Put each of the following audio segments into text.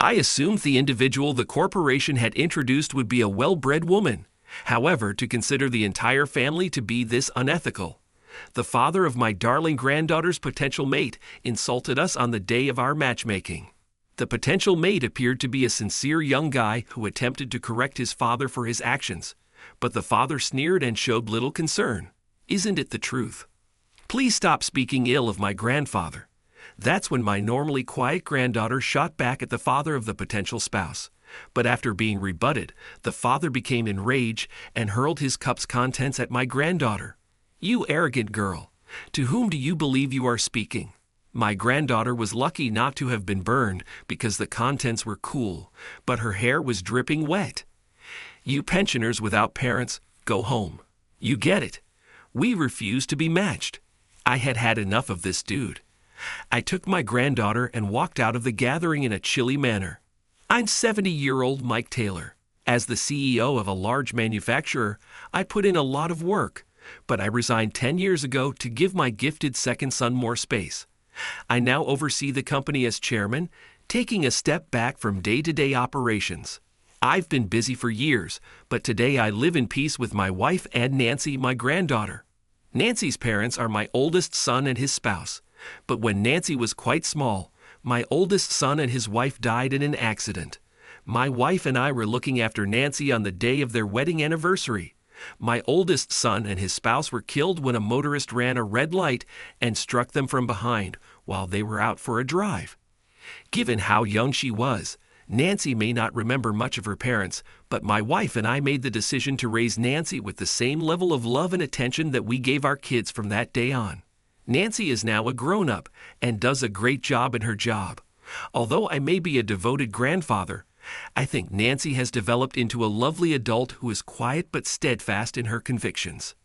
I assumed the individual the corporation had introduced would be a well-bred woman. However, to consider the entire family to be this unethical. The father of my darling granddaughter's potential mate insulted us on the day of our matchmaking. The potential mate appeared to be a sincere young guy who attempted to correct his father for his actions, but the father sneered and showed little concern. Isn't it the truth? Please stop speaking ill of my grandfather. That's when my normally quiet granddaughter shot back at the father of the potential spouse. But after being rebutted, the father became enraged and hurled his cup's contents at my granddaughter. You arrogant girl, to whom do you believe you are speaking? My granddaughter was lucky not to have been burned because the contents were cool, but her hair was dripping wet. You pensioners without parents, go home. You get it. We refuse to be matched. I had had enough of this dude. I took my granddaughter and walked out of the gathering in a chilly manner. I'm 70-year-old Mike Taylor. As the CEO of a large manufacturer, I put in a lot of work, but I resigned 10 years ago to give my gifted second son more space. I now oversee the company as chairman, taking a step back from day-to-day operations. I've been busy for years, but today I live in peace with my wife and Nancy, my granddaughter. Nancy's parents are my oldest son and his spouse, but when Nancy was quite small, my oldest son and his wife died in an accident. My wife and I were looking after Nancy on the day of their wedding anniversary. My oldest son and his spouse were killed when a motorist ran a red light and struck them from behind while they were out for a drive. Given how young she was, Nancy may not remember much of her parents, but my wife and I made the decision to raise Nancy with the same level of love and attention that we gave our kids from that day on. Nancy is now a grown-up and does a great job in her job. Although I may be a devoted grandfather, I think Nancy has developed into a lovely adult who is quiet but steadfast in her convictions.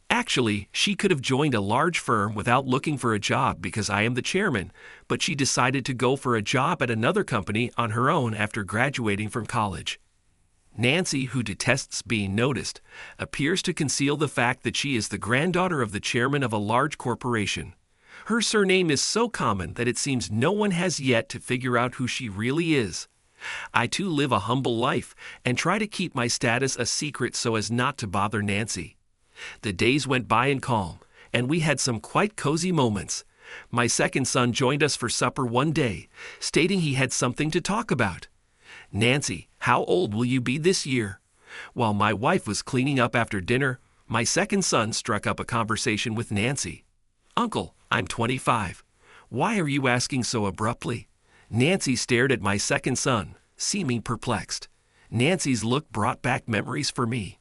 Actually, she could have joined a large firm without looking for a job because I am the chairman, but she decided to go for a job at another company on her own after graduating from college. Nancy, who detests being noticed, appears to conceal the fact that she is the granddaughter of the chairman of a large corporation. Her surname is so common that it seems no one has yet to figure out who she really is. I too live a humble life and try to keep my status a secret so as not to bother Nancy. The days went by in calm, and we had some quite cozy moments. My second son joined us for supper one day, stating he had something to talk about. Nancy, how old will you be this year? While my wife was cleaning up after dinner, my second son struck up a conversation with Nancy. Uncle, I'm 25. Why are you asking so abruptly? Nancy stared at my second son, seeming perplexed. Nancy's look brought back memories for me.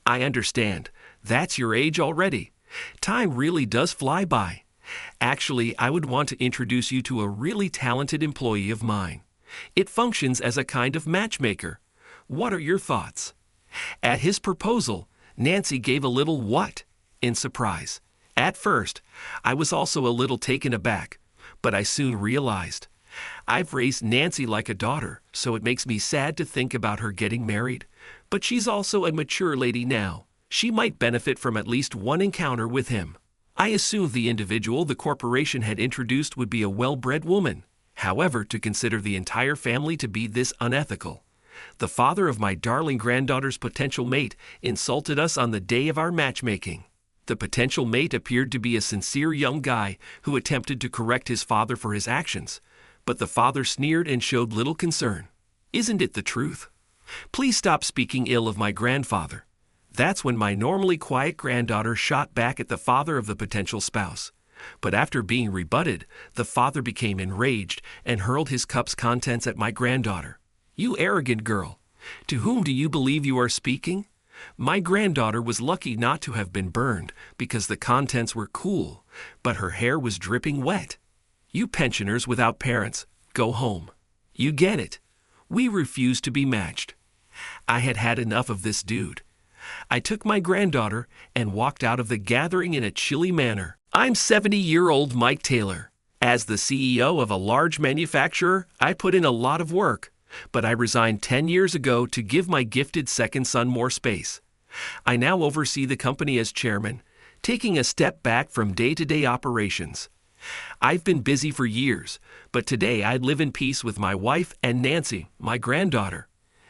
I understand. That's your age already. Time really does fly by. Actually, I would want to introduce you to a really talented employee of mine. It functions as a kind of matchmaker. What are your thoughts? At his proposal, Nancy gave a little what in surprise. At first, I was also a little taken aback, but I soon realized. I've raised Nancy like a daughter, so it makes me sad to think about her getting married. But she's also a mature lady now. She might benefit from at least one encounter with him. I assumed the individual the corporation had introduced would be a well-bred woman. However, to consider the entire family to be this unethical. The father of my darling granddaughter's potential mate insulted us on the day of our matchmaking. The potential mate appeared to be a sincere young guy who attempted to correct his father for his actions, but the father sneered and showed little concern. Isn't it the truth? Please stop speaking ill of my grandfather. That's when my normally quiet granddaughter shot back at the father of the potential spouse. But after being rebutted, the father became enraged and hurled his cup's contents at my granddaughter. You arrogant girl, to whom do you believe you are speaking? My granddaughter was lucky not to have been burned because the contents were cool, but her hair was dripping wet. You pensioners without parents, go home. You get it. We refuse to be matched. I had had enough of this dude. I took my granddaughter and walked out of the gathering in a chilly manner. I'm 70-year-old Mike Taylor. As the CEO of a large manufacturer, I put in a lot of work, but I resigned 10 years ago to give my gifted second son more space. I now oversee the company as chairman, taking a step back from day-to-day operations. I've been busy for years, but today I live in peace with my wife and Nancy, my granddaughter.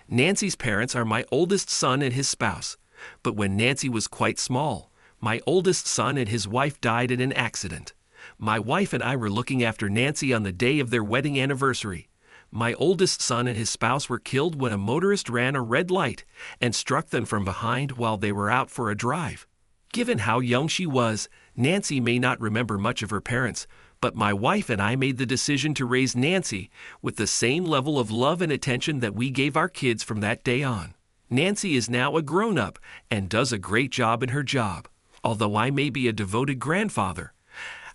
Nancy's parents are my oldest son and his spouse, but when Nancy was quite small, my oldest son and his wife died in an accident. My wife and I were looking after Nancy on the day of their wedding anniversary. My oldest son and his spouse were killed when a motorist ran a red light and struck them from behind while they were out for a drive. Given how young she was, Nancy may not remember much of her parents, but my wife and I made the decision to raise Nancy with the same level of love and attention that we gave our kids from that day on. Nancy is now a grown-up and does a great job in her job. Although I may be a devoted grandfather,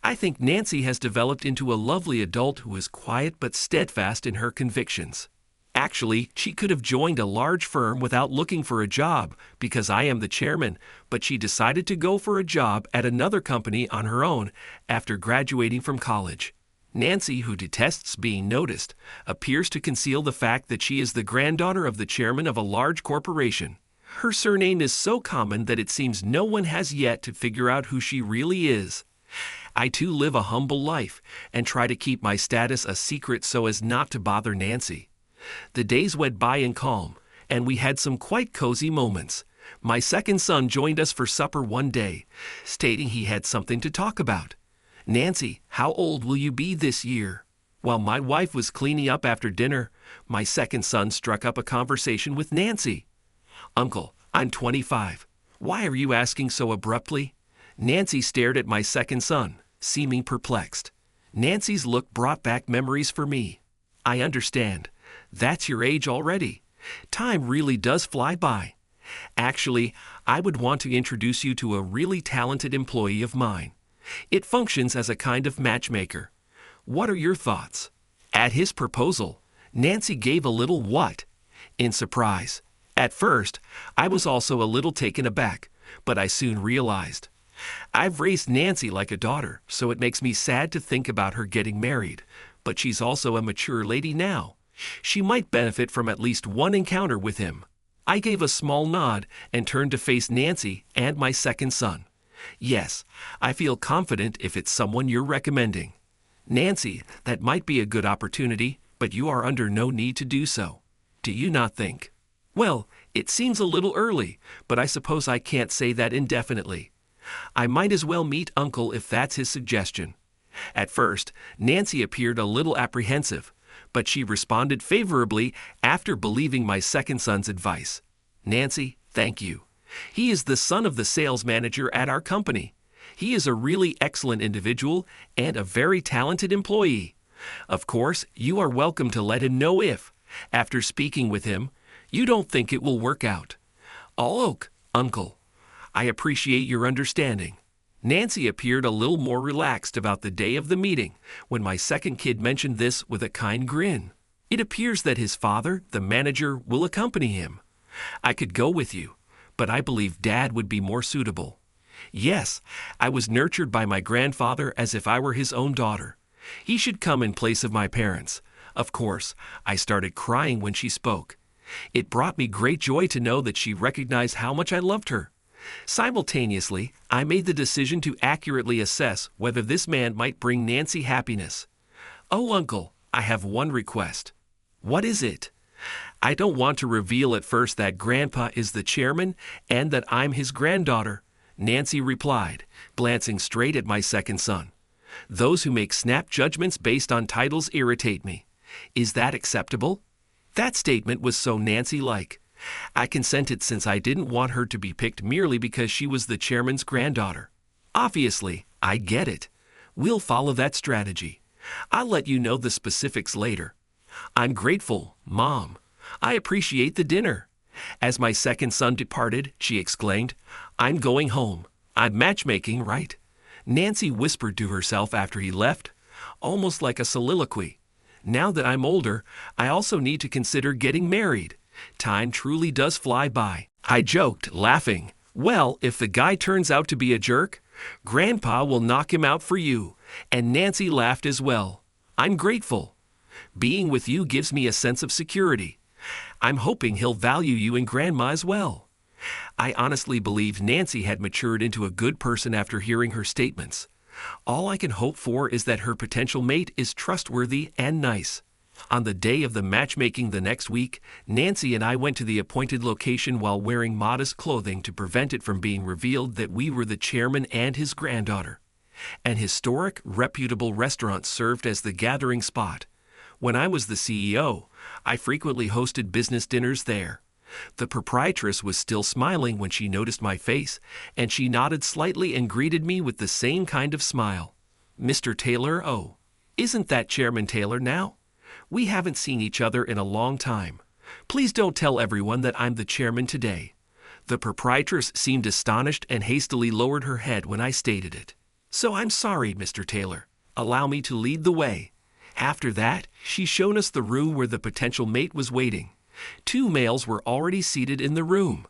I think Nancy has developed into a lovely adult who is quiet but steadfast in her convictions. Actually, she could have joined a large firm without looking for a job because I am the chairman, but she decided to go for a job at another company on her own after graduating from college. Nancy, who detests being noticed, appears to conceal the fact that she is the granddaughter of the chairman of a large corporation. Her surname is so common that it seems no one has yet to figure out who she really is. I too live a humble life and try to keep my status a secret so as not to bother Nancy. The days went by in calm, and we had some quite cozy moments. My second son joined us for supper one day, stating he had something to talk about. "Nancy, how old will you be this year?" While my wife was cleaning up after dinner, my second son struck up a conversation with Nancy. "Uncle, I'm 25. Why are you asking so abruptly?" Nancy stared at my second son, seeming perplexed. Nancy's look brought back memories for me. "I understand. That's your age already. Time really does fly by. Actually, I would want to introduce you to a really talented employee of mine. It functions as a kind of matchmaker. What are your thoughts?" At his proposal, Nancy gave a little what? In surprise. At first, I was also a little taken aback, but I soon realized. I've raised Nancy like a daughter, so it makes me sad to think about her getting married, but she's also a mature lady now. She might benefit from at least one encounter with him. I gave a small nod and turned to face Nancy and my second son. "Yes, I feel confident if it's someone you're recommending." "Nancy, that might be a good opportunity, but you are under no need to do so. Do you not think?" "Well, it seems a little early, but I suppose I can't say that indefinitely. I might as well meet Uncle if that's his suggestion." At first, Nancy appeared a little apprehensive, but she responded favorably after believing my second son's advice. "Nancy, thank you. He is the son of the sales manager at our company. He is a really excellent individual and a very talented employee. Of course, you are welcome to let him know if, after speaking with him, you don't think it will work out. All oak, Uncle. I appreciate your understanding." Nancy appeared a little more relaxed about the day of the meeting when my second kid mentioned this with a kind grin. "It appears that his father, the manager, will accompany him. I could go with you, but I believe Dad would be more suitable." Yes, I was nurtured by my grandfather as if I were his own daughter. He should come in place of my parents. Of course, I started crying when she spoke. It brought me great joy to know that she recognized how much I loved her. Simultaneously, I made the decision to accurately assess whether this man might bring Nancy happiness. "Oh, Uncle, I have one request." "What is it?" "I don't want to reveal at first that Grandpa is the chairman and that I'm his granddaughter," Nancy replied, glancing straight at my second son. "Those who make snap judgments based on titles irritate me. Is that acceptable?" That statement was so Nancy-like. I consented since I didn't want her to be picked merely because she was the chairman's granddaughter. "Obviously, I get it. We'll follow that strategy. I'll let you know the specifics later." "I'm grateful, Mom. I appreciate the dinner." As my second son departed, she exclaimed, "I'm going home. I'm matchmaking, right?" Nancy whispered to herself after he left, almost like a soliloquy. "Now that I'm older, I also need to consider getting married. Time truly does fly by." I joked, laughing, "Well, if the guy turns out to be a jerk, Grandpa will knock him out for you." And Nancy laughed as well. "I'm grateful. Being with you gives me a sense of security. I'm hoping he'll value you and Grandma as well." I honestly believe Nancy had matured into a good person after hearing her statements. All I can hope for is that her potential mate is trustworthy and nice. On the day of the matchmaking the next week, Nancy and I went to the appointed location while wearing modest clothing to prevent it from being revealed that we were the chairman and his granddaughter. An historic, reputable restaurant served as the gathering spot. When I was the CEO, I frequently hosted business dinners there. The proprietress was still smiling when she noticed my face, and she nodded slightly and greeted me with the same kind of smile. "Mr. Taylor, oh, isn't that Chairman Taylor now? We haven't seen each other in a long time. Please don't tell everyone that I'm the chairman today." The proprietress seemed astonished and hastily lowered her head when I stated it. "So I'm sorry, Mr. Taylor. Allow me to lead the way." After that, she showed us the room where the potential mate was waiting. 2 males were already seated in the room.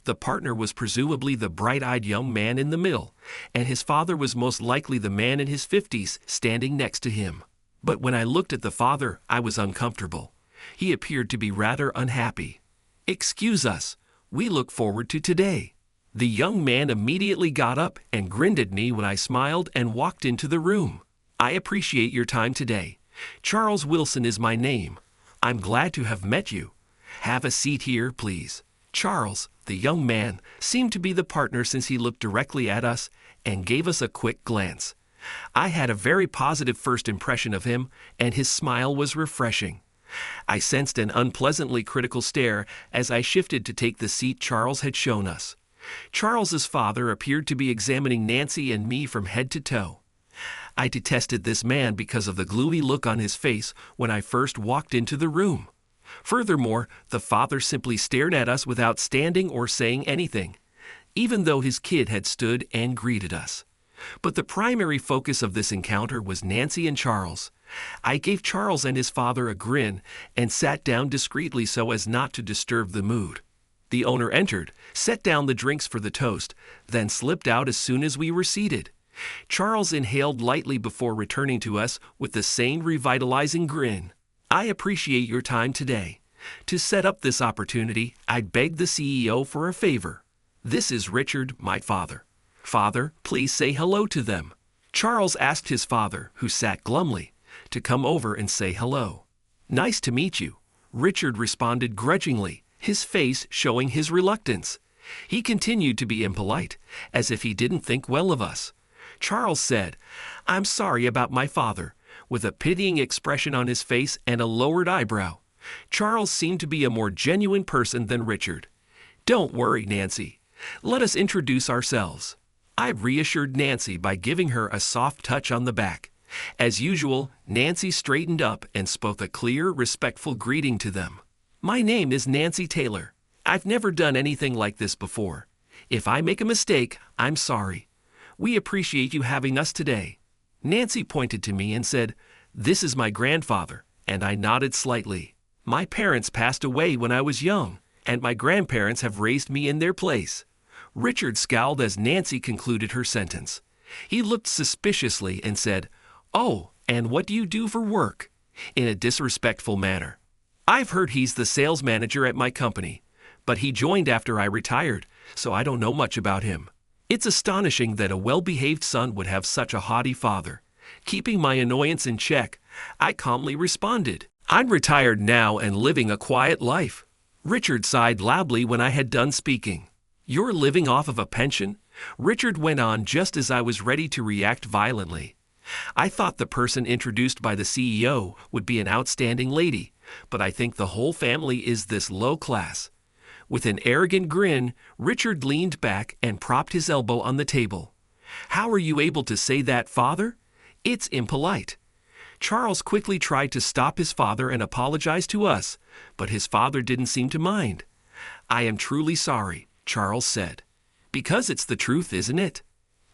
The partner was presumably the bright-eyed young man in the middle, and his father was most likely the man in his 50s standing next to him. But when I looked at the father, I was uncomfortable. He appeared to be rather unhappy. "Excuse us. We look forward to today." The young man immediately got up and grinned at me when I smiled and walked into the room. "I appreciate your time today. Charles Wilson is my name. I'm glad to have met you. Have a seat here, please." Charles, the young man, seemed to be the partner since he looked directly at us and gave us a quick glance. I had a very positive first impression of him, and his smile was refreshing. I sensed an unpleasantly critical stare as I shifted to take the seat Charles had shown us. Charles's father appeared to be examining Nancy and me from head to toe. I detested this man because of the gloomy look on his face when I first walked into the room. Furthermore, the father simply stared at us without standing or saying anything, even though his kid had stood and greeted us. But the primary focus of this encounter was Nancy and Charles. I gave Charles and his father a grin and sat down discreetly so as not to disturb the mood. The owner entered, set down the drinks for the toast, then slipped out as soon as we were seated. Charles inhaled lightly before returning to us with the same revitalizing grin. "I appreciate your time today. To set up this opportunity, I'd beg the CEO for a favor. This is Richard, my father. Father, please say hello to them." Charles asked his father, who sat glumly, to come over and say hello. "Nice to meet you," Richard responded grudgingly, his face showing his reluctance. He continued to be impolite, as if he didn't think well of us. Charles said, "I'm sorry about my father," with a pitying expression on his face and a lowered eyebrow. Charles seemed to be a more genuine person than Richard. "Don't worry, Nancy. Let us introduce ourselves." I reassured Nancy by giving her a soft touch on the back. As usual, Nancy straightened up and spoke a clear, respectful greeting to them. "My name is Nancy Taylor. I've never done anything like this before. If I make a mistake, I'm sorry. We appreciate you having us today." Nancy pointed to me and said, "This is my grandfather," and I nodded slightly. "My parents passed away when I was young, and my grandparents have raised me in their place." Richard scowled as Nancy concluded her sentence. He looked suspiciously and said, "Oh, and what do you do for work?" in a disrespectful manner. "I've heard he's the sales manager at my company, but he joined after I retired, so I don't know much about him." It's astonishing that a well-behaved son would have such a haughty father. Keeping my annoyance in check, I calmly responded, "I'm retired now and living a quiet life." Richard sighed loudly when I had done speaking. "You're living off of a pension?" Richard went on just as I was ready to react violently. I thought the person introduced by the CEO would be an outstanding lady, but I think the whole family is this low class. With an arrogant grin, Richard leaned back and propped his elbow on the table. "How are you able to say that, father? It's impolite." Charles quickly tried to stop his father and apologize to us, but his father didn't seem to mind. "I am truly sorry," Charles said. "Because it's the truth, isn't it?"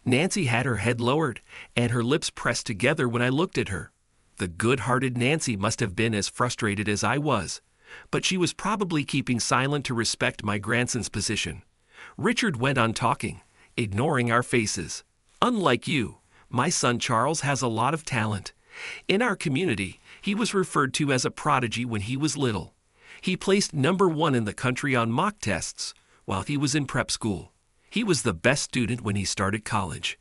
Nancy had her head lowered and her lips pressed together when I looked at her. The good-hearted Nancy must have been as frustrated as I was, but she was probably keeping silent to respect my grandson's position. Richard went on talking, ignoring our faces. "Unlike you, my son Charles has a lot of talent. In our community, he was referred to as a prodigy when he was little. He placed #1 in the country on mock tests while he was in prep school. He was the best student when he started college.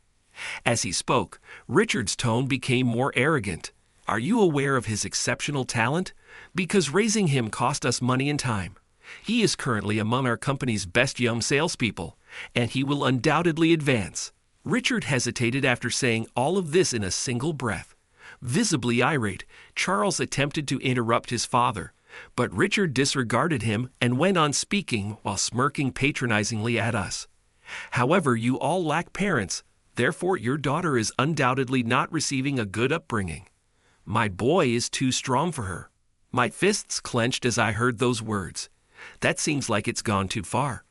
As he spoke, Richard's tone became more arrogant. Are you aware of his exceptional talent? Because raising him cost us money and time. He is currently among our company's best young salespeople, and he will undoubtedly advance. Richard hesitated after saying all of this in a single breath. Visibly irate, Charles attempted to interrupt his father, but Richard disregarded him and went on speaking while smirking patronizingly at us. However, you all lack parents, therefore your daughter is undoubtedly not receiving a good upbringing. My boy is too strong for her. My fists clenched as I heard those words. That seems like it's gone too far.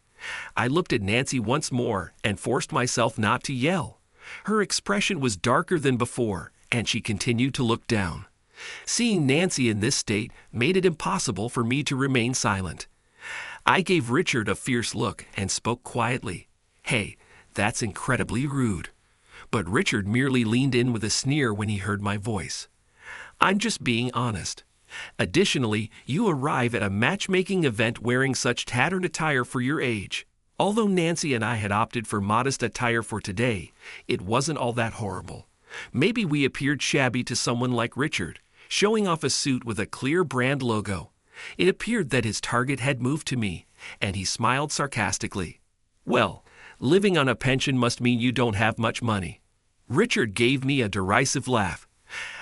I looked at Nancy once more and forced myself not to yell. Her expression was darker than before, and she continued to look down. Seeing Nancy in this state made it impossible for me to remain silent. I gave Richard a fierce look and spoke quietly. Hey, that's incredibly rude. But Richard merely leaned in with a sneer when he heard my voice. I'm just being honest. Additionally, you arrive at a matchmaking event wearing such tattered attire for your age. Although Nancy and I had opted for modest attire for today, it wasn't all that horrible. Maybe we appeared shabby to someone like Richard, showing off a suit with a clear brand logo. It appeared that his target had moved to me, and he smiled sarcastically. Well, living on a pension must mean you don't have much money. Richard gave me a derisive laugh.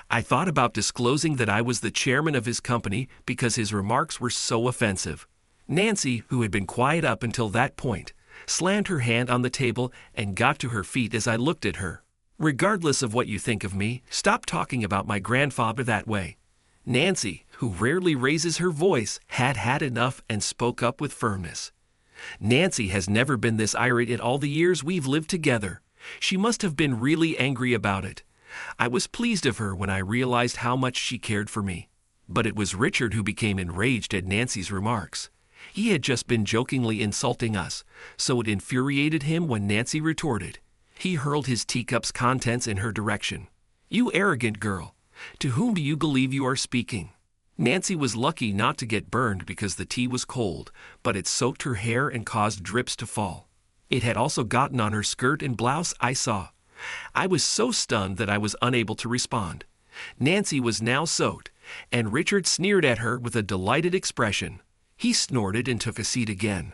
I thought about disclosing that I was the chairman of his company because his remarks were so offensive. Nancy, who had been quiet up until that point, slammed her hand on the table and got to her feet as I looked at her. Regardless of what you think of me, stop talking about my grandfather that way. Nancy, who rarely raises her voice, had had enough and spoke up with firmness. Nancy has never been this irate in all the years we've lived together. She must have been really angry about it. I was pleased of her when I realized how much she cared for me. But it was Richard who became enraged at Nancy's remarks. He had just been jokingly insulting us, so it infuriated him when Nancy retorted. He hurled his teacup's contents in her direction. You arrogant girl, to whom do you believe you are speaking? Nancy was lucky not to get burned because the tea was cold, but it soaked her hair and caused drips to fall. It had also gotten on her skirt and blouse, I saw. I was so stunned that I was unable to respond. Nancy was now soaked, and Richard sneered at her with a delighted expression. He snorted and took a seat again.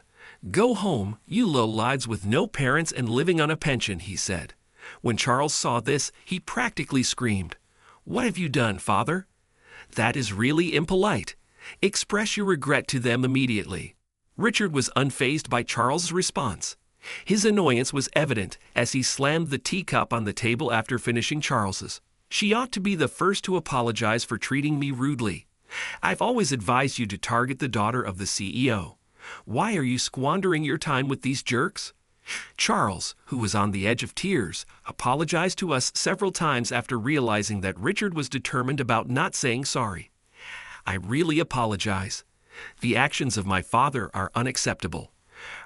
Go home, you lowlives with no parents and living on a pension, he said. When Charles saw this, he practically screamed. What have you done, father? That is really impolite. Express your regret to them immediately. Richard was unfazed by Charles's response. His annoyance was evident as he slammed the teacup on the table after finishing Charles's. She ought to be the first to apologize for treating me rudely. I've always advised you to target the daughter of the CEO. Why are you squandering your time with these jerks? Charles, who was on the edge of tears, apologized to us several times after realizing that Richard was determined about not saying sorry. I really apologize. The actions of my father are unacceptable.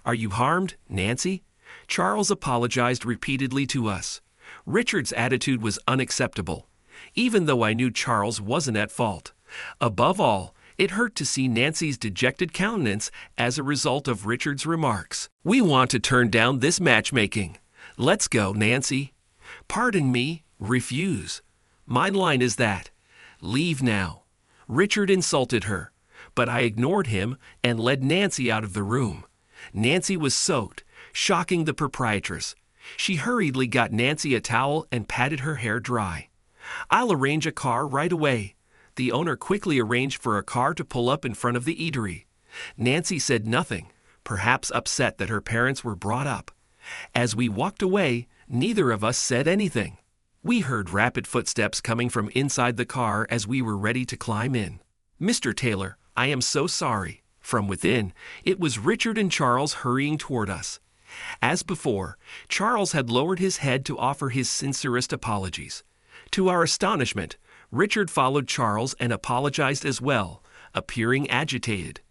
Are you harmed, Nancy? Charles apologized repeatedly to us. Richard's attitude was unacceptable, even though I knew Charles wasn't at fault. Above all, it hurt to see Nancy's dejected countenance as a result of Richard's remarks. We want to turn down this matchmaking. Let's go, Nancy. Pardon me, refuse. My line is that. Leave now. Richard insulted her, but I ignored him and led Nancy out of the room. Nancy was soaked, shocking the proprietress. She hurriedly got Nancy a towel and patted her hair dry. I'll arrange a car right away. The owner quickly arranged for a car to pull up in front of the eatery. Nancy said nothing, perhaps upset that her parents were brought up. As we walked away, neither of us said anything. We heard rapid footsteps coming from inside the car as we were ready to climb in. Mr. Taylor, I am so sorry. From within, it was Richard and Charles hurrying toward us. As before, Charles had lowered his head to offer his sincerest apologies. To our astonishment, Richard followed Charles and apologized as well, appearing agitated.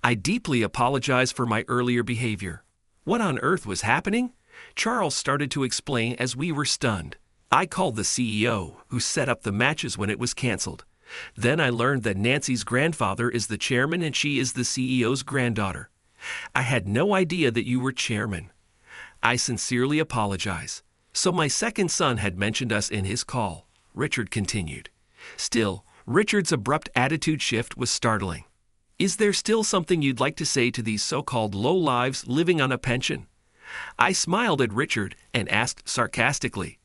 I deeply apologize for my earlier behavior. What on earth was happening? Charles started to explain as we were stunned. I called the CEO, who set up the matches when it was canceled. Then I learned that Nancy's grandfather is the chairman and she is the CEO's granddaughter. I had no idea that you were chairman. I sincerely apologize. So my second son had mentioned us in his call, Richard continued. Still, Richard's abrupt attitude shift was startling. Is there still something you'd like to say to these so-called lowlives living on a pension? I smiled at Richard and asked sarcastically.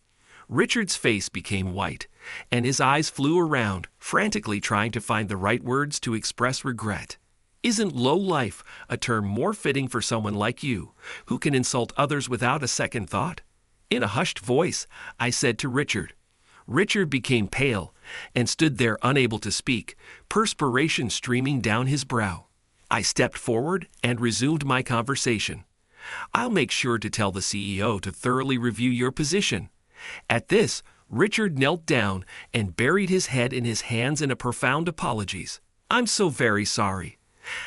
Richard's face became white, and his eyes flew around, frantically trying to find the right words to express regret. Isn't low life a term more fitting for someone like you, who can insult others without a second thought? In a hushed voice, I said to Richard. Richard became pale and stood there unable to speak, perspiration streaming down his brow. I stepped forward and resumed my conversation. I'll make sure to tell the CEO to thoroughly review your position. At this, Richard knelt down and buried his head in his hands in a profound apologies. I'm so very sorry.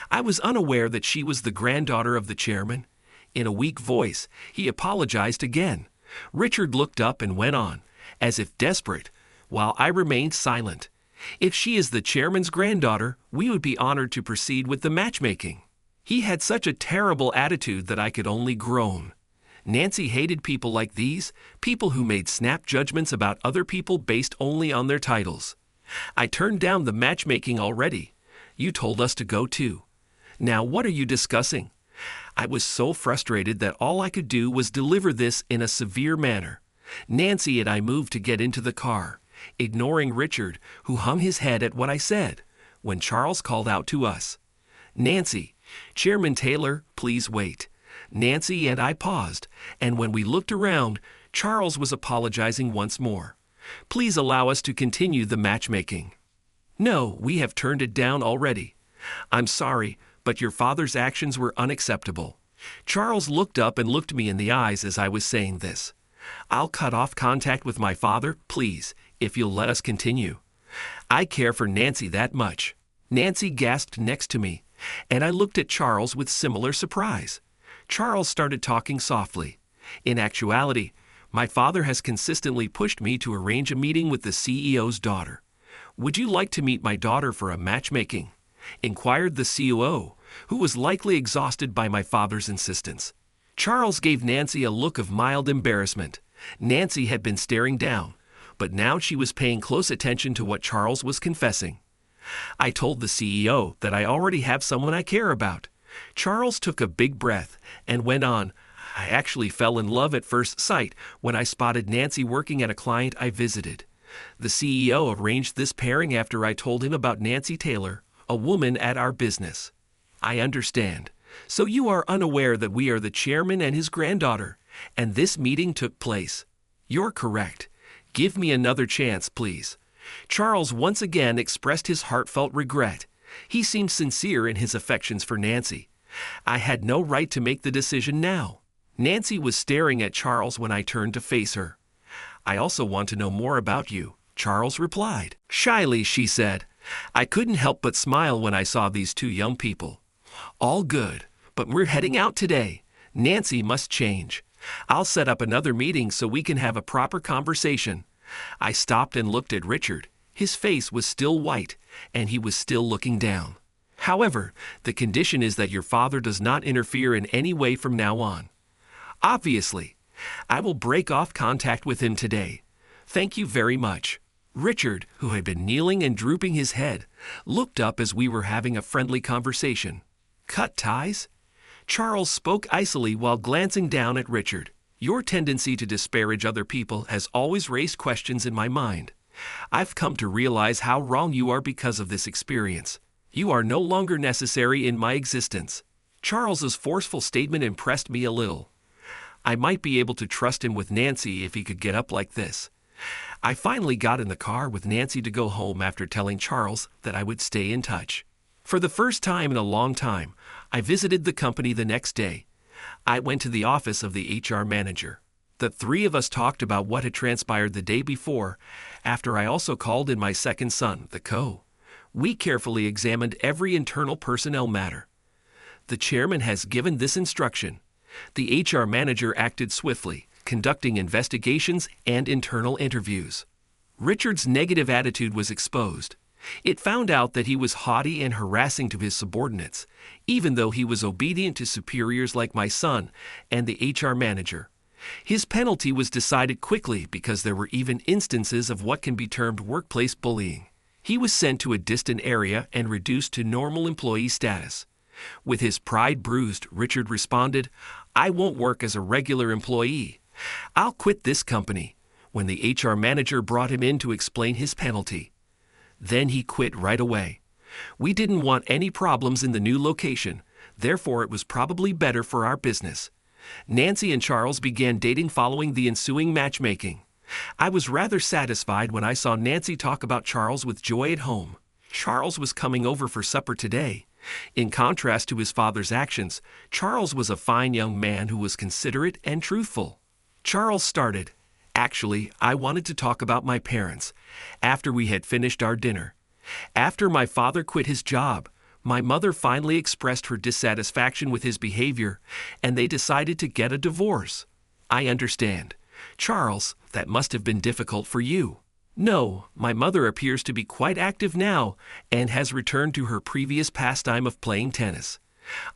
I was unaware that she was the granddaughter of the chairman. In a weak voice, he apologized again. Richard looked up and went on, as if desperate, while I remained silent. If she is the chairman's granddaughter, we would be honored to proceed with the matchmaking. He had such a terrible attitude that I could only groan. Nancy hated people like these, people who made snap judgments about other people based only on their titles. I turned down the matchmaking already. You told us to go too. Now what are you discussing? I was so frustrated that all I could do was deliver this in a severe manner. Nancy and I moved to get into the car, ignoring Richard, who hung his head at what I said, when Charles called out to us. Nancy, Chairman Taylor, please wait. Nancy and I paused, and when we looked around, Charles was apologizing once more. Please allow us to continue the matchmaking. No, we have turned it down already. I'm sorry, but your father's actions were unacceptable. Charles looked up and looked me in the eyes as I was saying this. I'll cut off contact with my father, please, if you'll let us continue. I care for Nancy that much. Nancy gasped next to me, and I looked at Charles with similar surprise. Charles started talking softly. In actuality, my father has consistently pushed me to arrange a meeting with the CEO's daughter. Would you like to meet my daughter for a matchmaking? Inquired the COO, who was likely exhausted by my father's insistence. Charles gave Nancy a look of mild embarrassment. Nancy had been staring down, but now she was paying close attention to what Charles was confessing. I told the CEO that I already have someone I care about. Charles took a big breath and went on. I actually fell in love at first sight when I spotted Nancy working at a client I visited. The CEO arranged this pairing after I told him about Nancy Taylor, a woman at our business. I understand. So you are unaware that we are the chairman and his granddaughter, and this meeting took place. You're correct. Give me another chance, please. Charles once again expressed his heartfelt regret. He seemed sincere in his affections for Nancy. I had no right to make the decision now. Nancy was staring at Charles when I turned to face her. I also want to know more about you, Charles replied. Shyly, she said. I couldn't help but smile when I saw these two young people. All good, but we're heading out today. Nancy must change. I'll set up another meeting so we can have a proper conversation. I stopped and looked at Richard. His face was still white, and he was still looking down. However, the condition is that your father does not interfere in any way from now on. Obviously, I will break off contact with him today. Thank you very much. Richard, who had been kneeling and drooping his head, looked up as we were having a friendly conversation. Cut ties? Charles spoke icily while glancing down at Richard. Your tendency to disparage other people has always raised questions in my mind. I've come to realize how wrong you are because of this experience. You are no longer necessary in my existence. Charles's forceful statement impressed me a little. I might be able to trust him with Nancy if he could get up like this. I finally got in the car with Nancy to go home after telling Charles that I would stay in touch. For the first time in a long time, I visited the company the next day. I went to the office of the HR manager. The three of us talked about what had transpired the day before, after I also called in my second son, the co. We carefully examined every internal personnel matter. The chairman has given this instruction. The HR manager acted swiftly, conducting investigations and internal interviews. Richard's negative attitude was exposed. It found out that he was haughty and harassing to his subordinates, even though he was obedient to superiors like my son and the HR manager. His penalty was decided quickly because there were even instances of what can be termed workplace bullying. He was sent to a distant area and reduced to normal employee status. With his pride bruised, Richard responded, "I won't work as a regular employee. I'll quit this company," when the HR manager brought him in to explain his penalty. Then he quit right away. We didn't want any problems in the new location, therefore it was probably better for our business. Nancy and Charles began dating following the ensuing matchmaking. I was rather satisfied when I saw Nancy talk about Charles with joy at home. Charles was coming over for supper today. In contrast to his father's actions, Charles was a fine young man who was considerate and truthful. Charles started, "Actually, I wanted to talk about my parents," after we had finished our dinner. "After my father quit his job, my mother finally expressed her dissatisfaction with his behavior, and they decided to get a divorce. I understand. Charles, that must have been difficult for you." "No, my mother appears to be quite active now and has returned to her previous pastime of playing tennis.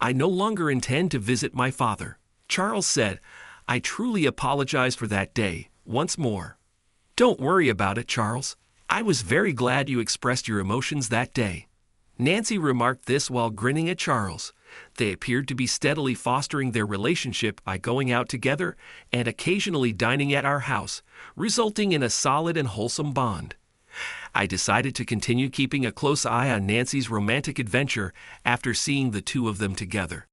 I no longer intend to visit my father." Charles said, "I truly apologize for that day, once more." "Don't worry about it, Charles. I was very glad you expressed your emotions that day." Nancy remarked this while grinning at Charles. They appeared to be steadily fostering their relationship by going out together and occasionally dining at our house, resulting in a solid and wholesome bond. I decided to continue keeping a close eye on Nancy's romantic adventure after seeing the two of them together.